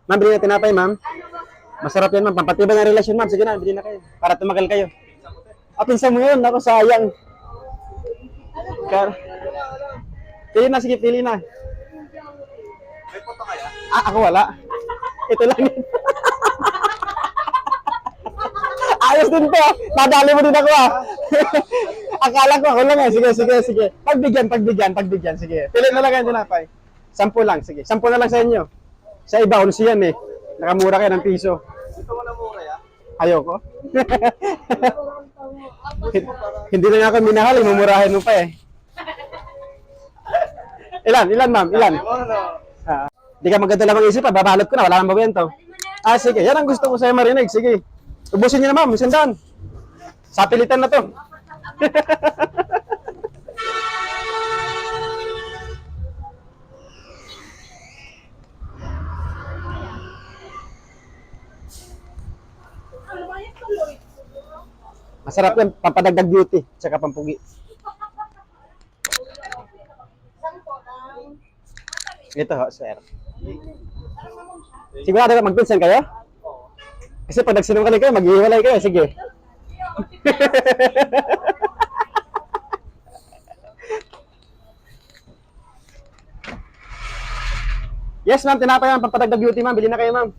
Ma'am, bili na tinapay, ma'am. Masarap yan, ma'am. Pampatibay ng relasyon, ma'am. Sige na, bili na kayo. Para tumagal kayo. Pinsan mo yun. Ako, sayang. Kar pili na, sige, pili na. May photo kaya? Ako wala. Ito lang yun. Ayos din to. Nadali mo din ako Akala ko ako lang Sige. Pagbigyan. Sige. Pili na lang kayo tinapay. 10 lang, sige. 10 na lang sa inyo. Sa iba, 11 yan eh. Nakamura kayo ng piso. Ito mo na mura ya? Ayoko. Hindi na nga ako minahal, mumurahin mo pa eh. Ilan ma'am? Ilan? Hindi ka maganda lamang isip babalot ko na, wala nang mabenta. Sige, yan ang gusto ko sa'yo marinig, sige. Ubusin niyo na ma'am, sandaan. Sapilitan na to. Masarap yan, pampadagdag beauty, tsaka pampugi. Ito ho, sir. Sigurado ka magpinsan kayo? Kasi pag nagsinungaling kayo, maghihiwalay kayo. Sige. Yes, ma'am. Tinapay yan. Pampadagdag beauty, ma'am. Bili na kayo, ma'am.